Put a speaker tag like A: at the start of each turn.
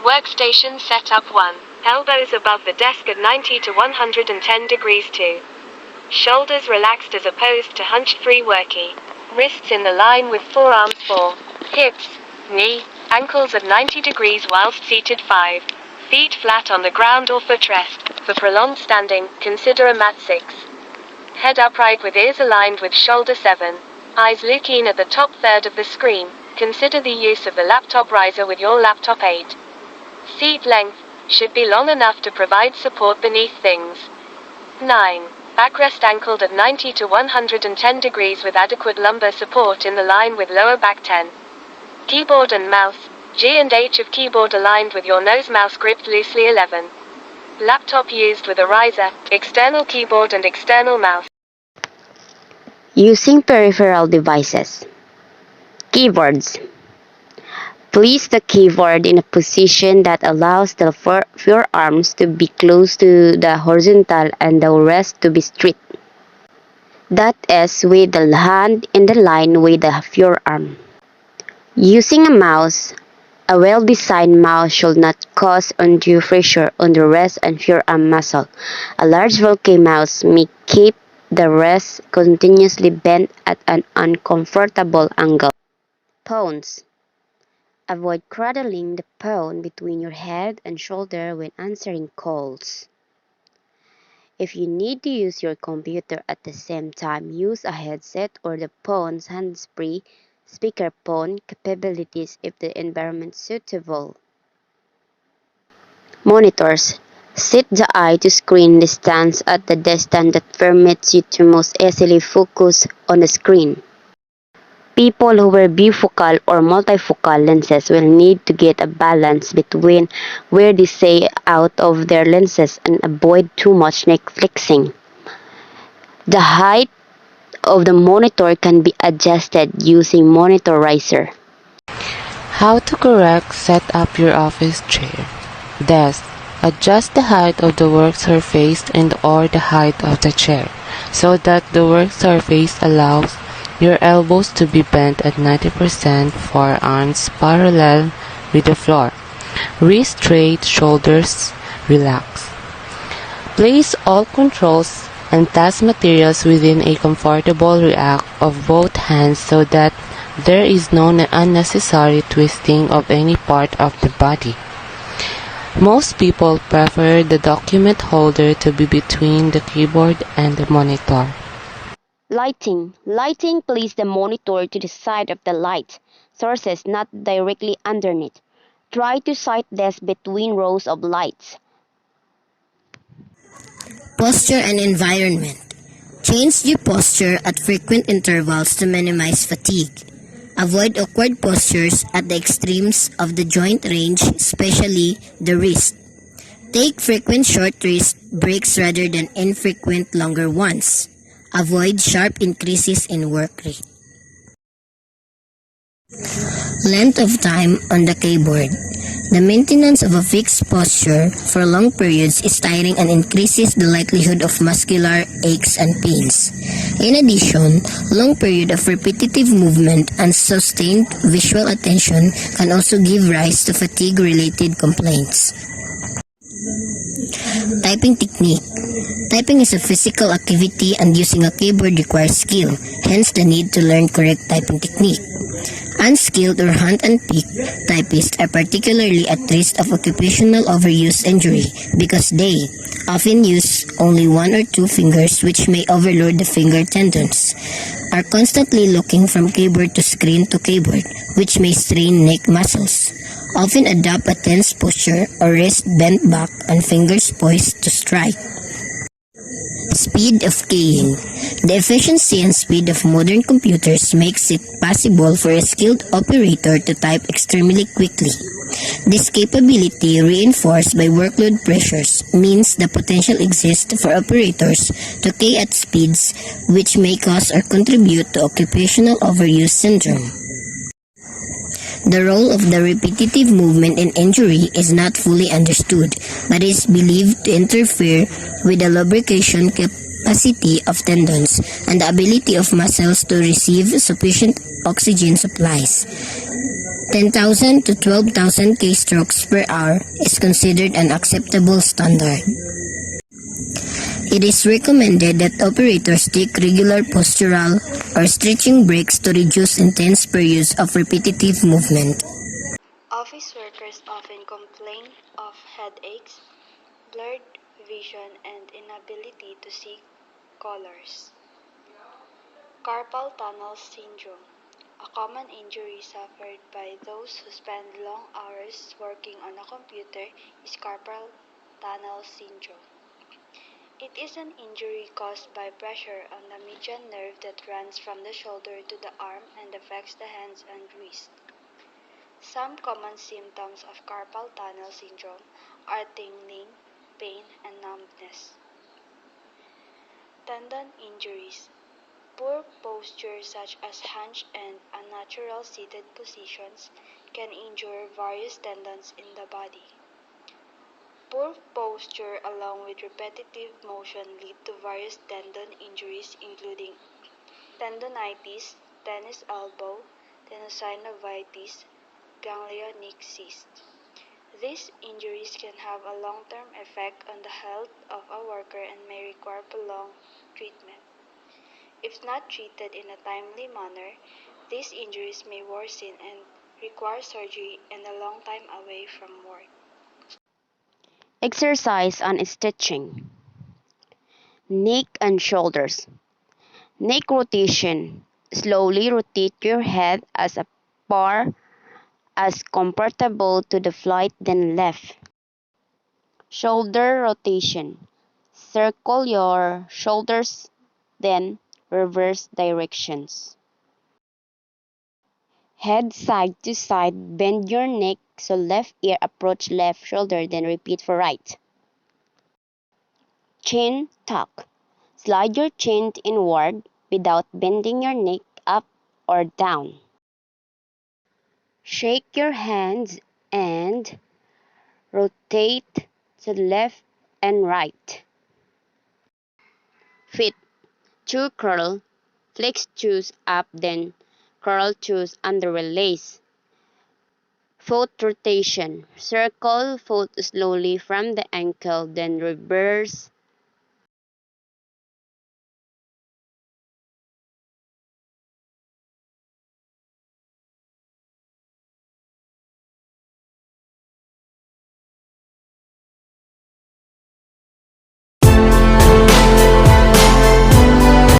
A: Workstation setup 1. Elbows above the desk at 90 to 110 degrees 2. Shoulders relaxed as opposed to hunched free worky. Wrists in the line with forearms 4. Hips, knee, ankles at 90 degrees whilst seated 5. Feet flat on the ground or footrest. For prolonged standing, consider a mat 6. Head upright with ears aligned with shoulder 7. Eyes looking at the top third of the screen. Consider the use of the laptop riser with your laptop 8. Seat length should be long enough to provide support beneath things. 9. Backrest ankled at 90 to 110 degrees with adequate lumbar support in the line with lower back 10. Keyboard and mouse, G and H of keyboard aligned with your nose, mouse gripped loosely 11. Laptop used with a riser, external keyboard and external mouse.
B: Using peripheral devices. Keyboards. Place the keyboard in a position that allows the forearms to be close to the horizontal and the wrist to be straight. That is, with the hand in the line with the forearm. Using a mouse, a well-designed mouse should not cause undue pressure on the wrist and forearm muscle. A large bulky mouse may keep the wrist continuously bent at an uncomfortable angle. Phones. Avoid cradling the phone between your head and shoulder when answering calls. If you need to use your computer at the same time, use a headset or the phone's hands-free speakerphone capabilities if the environment is suitable. Monitors. Set the eye to screen distance at the distance that permits you to most easily focus on the screen. People who wear bifocal or multifocal lenses will need to get a balance between where they stay out of their lenses and avoid too much neck flexing. The height of the monitor can be adjusted using monitor riser.
C: How to correct set up your office chair. Desk. Adjust the height of the work surface and or the height of the chair so that the work surface allows your elbows to be bent at 90%, forearms parallel with the floor. Wrists straight, shoulders relaxed. Place all controls and task materials within a comfortable reach of both hands so that there is no unnecessary twisting of any part of the body. Most people prefer the document holder to be between the keyboard and the monitor.
B: Lighting. Place the monitor to the side of the light sources, not directly underneath. Try to sight this between rows of lights.
D: Posture and environment. Change your posture at frequent intervals to minimize fatigue. Avoid awkward postures at the extremes of the joint range, especially the wrist. Take frequent short wrist breaks rather than infrequent longer ones. Avoid sharp increases in work rate. Length of time on the keyboard. The maintenance of a fixed posture for long periods is tiring and increases the likelihood of muscular aches and pains. In addition, long period of repetitive movement and sustained visual attention can also give rise to fatigue-related complaints. Typing technique. Typing is a physical activity and using a keyboard requires skill, hence the need to learn correct typing technique. Unskilled or hand-and-pick typists are particularly at risk of occupational overuse injury because they often use only one or two fingers, which may overload the finger tendons, are constantly looking from keyboard to screen to keyboard, which may strain neck muscles, often adopt a tense posture or wrist bent back and fingers poised to strike. Speed of keying. The efficiency and speed of modern computers makes it possible for a skilled operator to type extremely quickly. This capability, reinforced by workload pressures, means the potential exists for operators to key at speeds which may cause or contribute to occupational overuse syndrome. The role of the repetitive movement in injury is not fully understood, but is believed to interfere with the lubrication capacity of tendons and the ability of muscles to receive sufficient oxygen supplies. 10,000 to 12,000 keystrokes per hour is considered an acceptable standard. It is recommended that operators take regular postural or stretching breaks to reduce intense periods of repetitive movement.
E: Office workers often complain of headaches, blurred vision, and inability to see colors. Carpal tunnel syndrome, a common injury suffered by those who spend long hours working on a computer, is carpal tunnel syndrome. It is an injury caused by pressure on the median nerve that runs from the shoulder to the arm and affects the hands and wrist. Some common symptoms of carpal tunnel syndrome are tingling, pain, and numbness. Tendon injuries. Poor posture such as hunched and unnatural seated positions can injure various tendons in the body. Poor posture along with repetitive motion lead to various tendon injuries including tendonitis, tennis elbow, tenosynovitis, ganglionic cyst. These injuries can have a long-term effect on the health of a worker and may require prolonged treatment. If not treated in a timely manner, these injuries may worsen and require surgery and a long time away from work.
B: Exercise on stitching. Neck and shoulders. Neck rotation. Slowly rotate your head as far as comfortable to the right then left. Shoulder rotation. Circle your shoulders then reverse directions. Head side to side, bend your neck so left ear approach left shoulder then repeat for right. Chin tuck. Slide your chin inward without bending your neck up or down. Shake your hands and rotate to left and right. Feet. Toe curl. Flex toes up then curl toes under release. Foot rotation. Circle foot slowly from the ankle then reverse